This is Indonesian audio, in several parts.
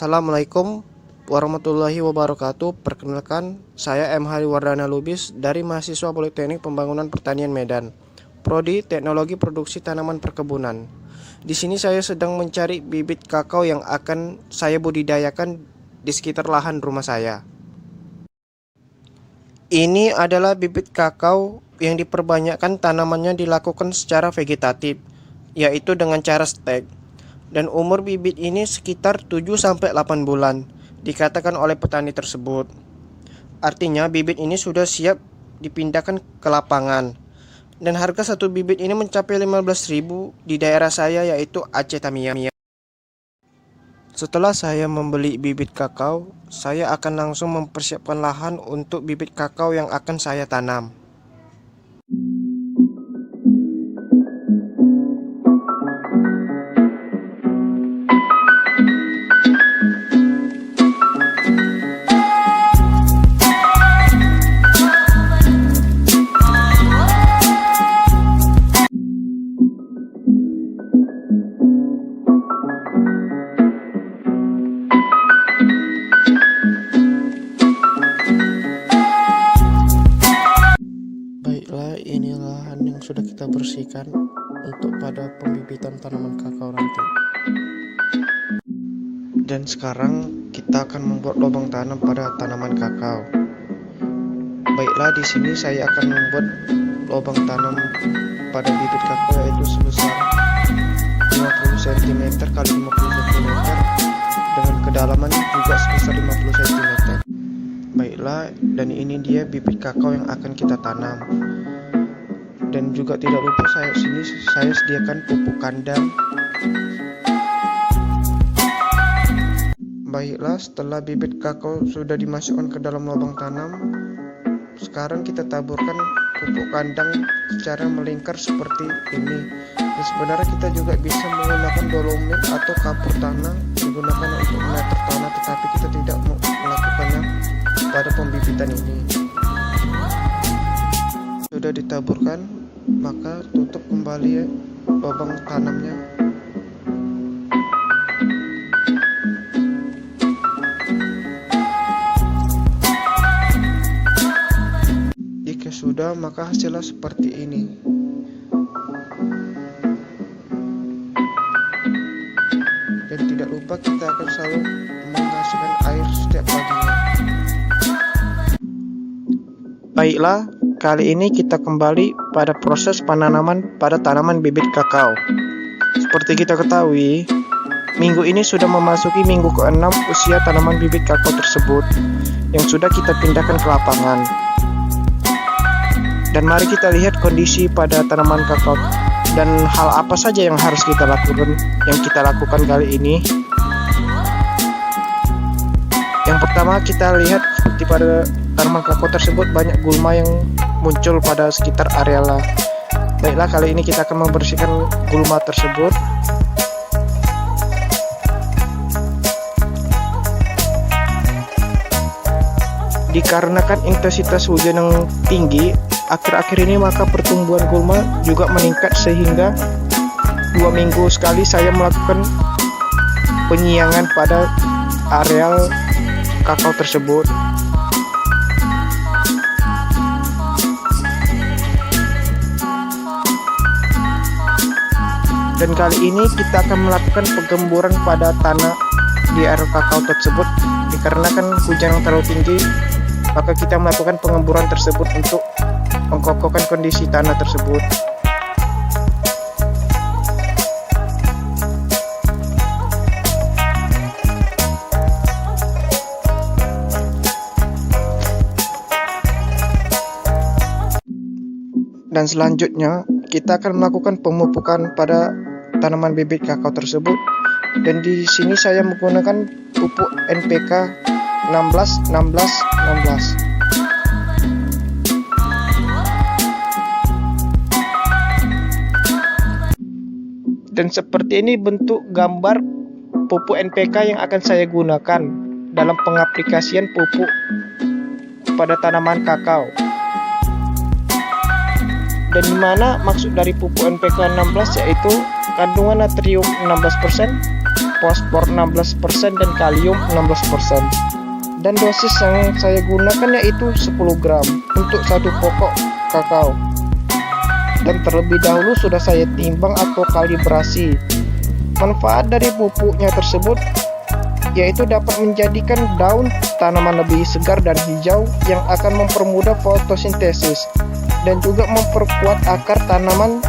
Assalamualaikum warahmatullahi wabarakatuh. Perkenalkan, saya M. Hariwardana Lubis dari mahasiswa Politeknik Pembangunan Pertanian Medan, Prodi Teknologi Produksi Tanaman Perkebunan. Di sini saya sedang mencari bibit kakao yang akan saya budidayakan di sekitar lahan rumah saya. Ini adalah bibit kakao yang diperbanyakkan tanamannya dilakukan secara vegetatif, yaitu dengan cara stek. Dan umur bibit ini sekitar 7-8 bulan, dikatakan oleh petani tersebut. Artinya bibit ini sudah siap dipindahkan ke lapangan. Dan harga satu bibit ini mencapai 15.000 di daerah saya, yaitu Aceh Tamiang. Setelah saya membeli bibit kakao, saya akan langsung mempersiapkan lahan untuk bibit kakao yang akan saya tanam. Baiklah, ini lahan yang sudah kita bersihkan untuk pada pembibitan tanaman kakao nanti. Dan sekarang kita akan membuat lubang tanam pada tanaman kakao. Baiklah, di sini saya akan membuat lubang tanam pada bibit kakao yaitu sebesar 50 cm x 50 cm dengan kedalaman juga sebesar 50 cm. Baiklah, dan ini dia bibit kakao yang akan kita tanam. Dan juga tidak lupa saya sediakan pupuk kandang. Baiklah, setelah bibit kakao sudah dimasukkan ke dalam lubang tanam, sekarang kita taburkan pupuk kandang secara melingkar seperti ini. Dan sebenarnya kita juga bisa menggunakan dolomit atau kapur tanah digunakan untuk meneter tanah, tetapi kita tidak melakukannya pada pembibitan ini. Sudah ditaburkan, maka tutup kembali lubang tanamnya. Jika sudah, maka hasilnya seperti ini. Dan tidak lupa kita akan selalu menghasilkan air setiap paginya. Baiklah, kali ini kita kembali pada proses penanaman pada tanaman bibit kakao. Seperti kita ketahui, minggu ini sudah memasuki minggu ke-6 usia tanaman bibit kakao tersebut yang sudah kita pindahkan ke lapangan. Dan mari kita lihat kondisi pada tanaman kakao dan hal apa saja yang harus kita lakukan kali ini. Yang pertama, kita lihat seperti pada tanaman kakao tersebut banyak gulma yang muncul pada sekitar areala. Baiklah, kali ini kita akan membersihkan gulma tersebut. Dikarenakan intensitas hujan yang tinggi akhir-akhir ini, maka pertumbuhan gulma juga meningkat sehingga 2 minggu sekali saya melakukan penyiangan pada areal kakao tersebut. Dan kali ini kita akan melakukan penggemburan pada tanah di area kakao tersebut. Dikarenakan hujan yang terlalu tinggi, maka kita melakukan pengemburan tersebut untuk mengkokohkan kondisi tanah tersebut. Dan selanjutnya kita akan melakukan pemupukan pada tanaman bibit kakao tersebut. Dan di sini saya menggunakan pupuk NPK 16-16-16. Dan seperti ini bentuk gambar pupuk NPK yang akan saya gunakan dalam pengaplikasian pupuk pada tanaman kakao. Dan dimana maksud dari pupuk NPK 16 yaitu kandungan natrium 16%, fosfor 16% dan kalium 16%. Dan dosis yang saya gunakan yaitu 10 gram untuk satu pokok kakao. Dan terlebih dahulu sudah saya timbang atau kalibrasi. Manfaat dari pupuknya tersebut yaitu dapat menjadikan daun tanaman lebih segar dan hijau yang akan mempermudah fotosintesis dan juga memperkuat akar tanaman,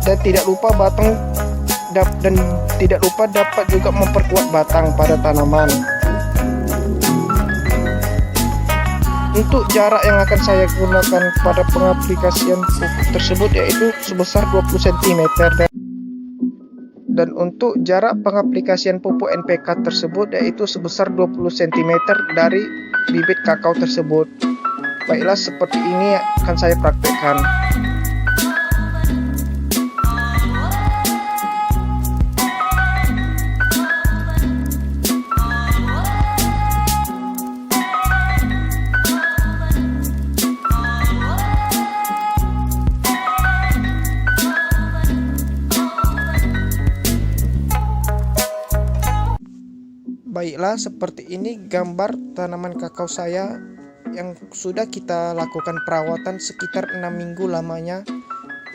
dan tidak lupa dapat juga memperkuat batang pada tanaman. Untuk jarak yang akan saya gunakan pada pengaplikasian pupuk tersebut yaitu sebesar 20 cm. Dan untuk jarak pengaplikasian pupuk NPK tersebut yaitu sebesar 20 cm dari bibit kakao tersebut. Baiklah, seperti ini akan saya praktekkan. Baiklah, seperti ini gambar tanaman kakao saya yang sudah kita lakukan perawatan sekitar 6 minggu lamanya,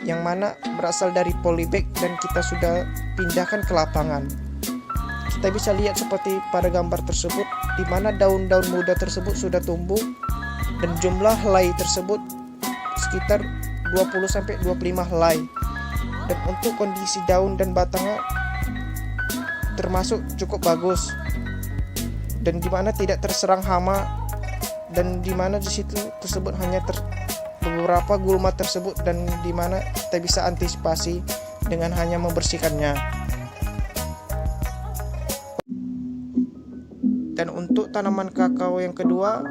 yang mana berasal dari polybag dan kita sudah pindahkan ke lapangan. Kita bisa lihat seperti pada gambar tersebut, di mana daun-daun muda tersebut sudah tumbuh dan jumlah helai tersebut sekitar 20-25 helai. Dan untuk kondisi daun dan batangnya termasuk cukup bagus, dan dimana tidak terserang hama, dan dimana di situ tersebut hanya beberapa gulma tersebut, dan dimana kita bisa antisipasi dengan hanya membersihkannya. Dan untuk tanaman kakao yang kedua,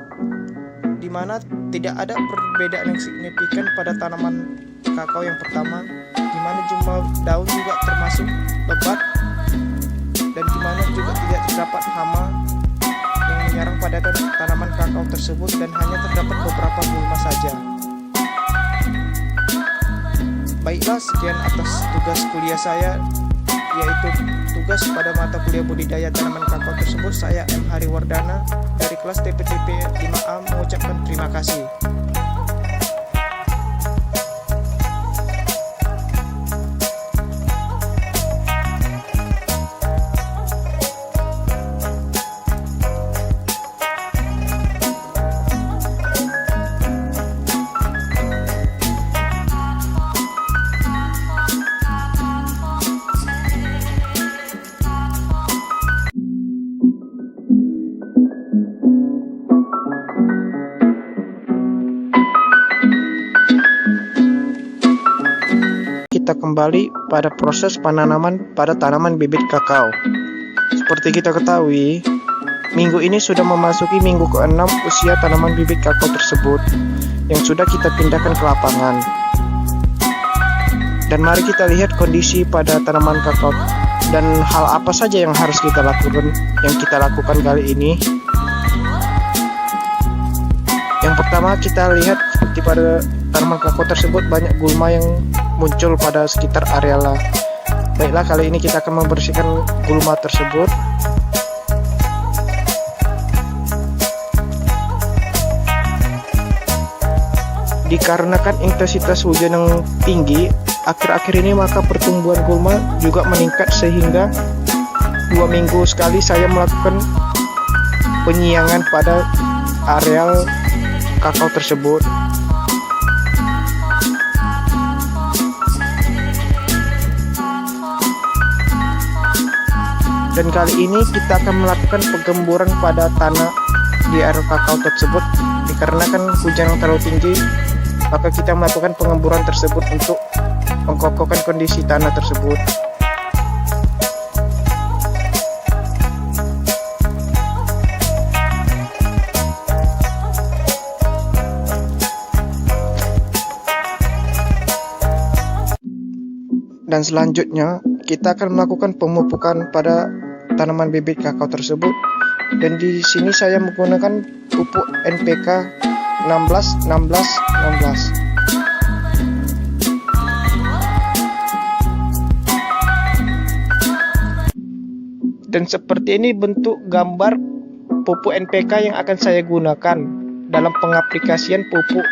dimana tidak ada perbedaan yang signifikan pada tanaman kakao yang pertama, dimana jumlah daun juga termasuk lebat, dan dimana juga tidak terdapat hama yang menyerang pada tanaman kakao tersebut, dan hanya terdapat beberapa gulma saja. Baiklah, sekian atas tugas kuliah saya, yaitu tugas pada mata kuliah budidaya tanaman kakao tersebut. Saya M. Hariwardana dari kelas TPTP 5A mengucapkan terima kasih. Kita kembali pada proses penanaman pada tanaman bibit kakao. Seperti kita ketahui, minggu ini sudah memasuki minggu ke-6 usia tanaman bibit kakao tersebut yang sudah kita pindahkan ke lapangan. Dan mari kita lihat kondisi pada tanaman kakao dan hal apa saja yang harus kita lakukan kali ini. Yang pertama, kita lihat seperti pada tanaman kakao tersebut banyak gulma yang muncul pada sekitar areala. Baiklah, kali ini kita akan membersihkan gulma tersebut. Dikarenakan intensitas hujan yang tinggi akhir-akhir ini, maka pertumbuhan gulma juga meningkat, sehingga 2 minggu sekali saya melakukan penyiangan pada areal kakao tersebut. Dan kali ini kita akan melakukan penggemburan pada tanah di area kakao tersebut. Dikarenakan hujan yang terlalu tinggi, maka kita melakukan pengemburan tersebut untuk mengkokohkan kondisi tanah tersebut. Dan selanjutnya kita akan melakukan pemupukan pada tanaman bibit kakao tersebut. Dan di sini saya menggunakan pupuk NPK 16-16-16. Dan seperti ini bentuk gambar pupuk NPK yang akan saya gunakan dalam pengaplikasian pupuk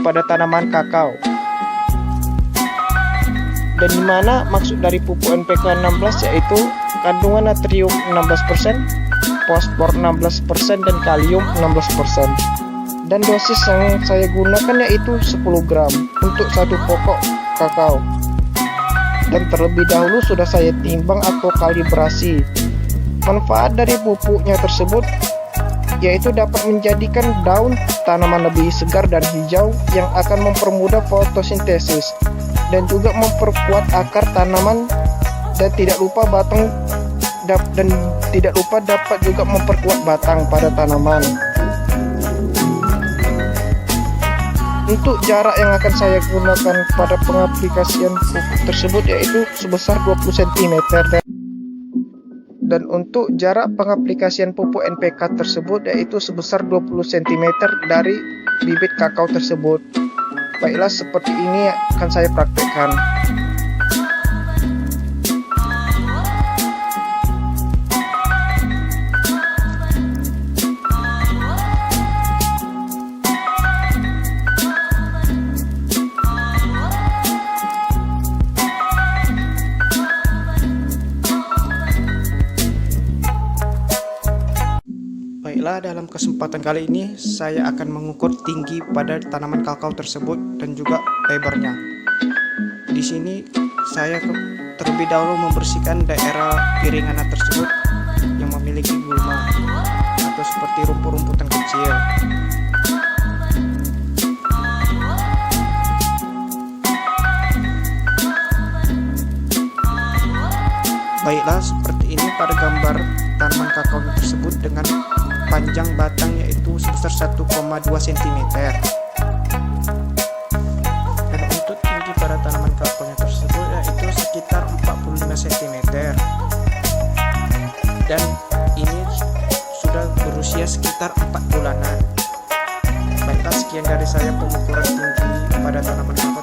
pada tanaman kakao. Dan dimana maksud dari pupuk NPK 16 yaitu kandungan natrium 16%, fosfor 16%, dan kalium 16%. Dan dosis yang saya gunakan yaitu 10 gram untuk satu pokok kakao. Dan terlebih dahulu sudah saya timbang atau kalibrasi. Manfaat dari pupuknya tersebut yaitu dapat menjadikan daun tanaman lebih segar dan hijau yang akan mempermudah fotosintesis dan juga memperkuat akar tanaman, dan tidak lupa dapat juga memperkuat batang pada tanaman. Untuk jarak yang akan saya gunakan pada pengaplikasian pupuk tersebut yaitu sebesar 20 cm. Dan untuk jarak pengaplikasian pupuk NPK tersebut yaitu sebesar 20 cm dari bibit kakao tersebut. Baiklah, seperti ini akan saya praktekkan. Baiklah, dalam kesempatan kali ini saya akan mengukur tinggi pada tanaman kakao tersebut dan juga lebarnya. Di sini saya terlebih dahulu membersihkan daerah piringan tersebut yang memiliki gulma atau seperti rumput-rumputan kecil. Baiklah, seperti ini pada gambar tanaman kakao tersebut dengan panjang batang yaitu sebesar 1,2 cm. Dan untuk tinggi pada tanaman kakao tersebut yaitu sekitar 45 cm. Dan ini sudah berusia sekitar 4 bulanan. Baiklah, sekian dari saya pengukuran tinggi pada tanaman kakao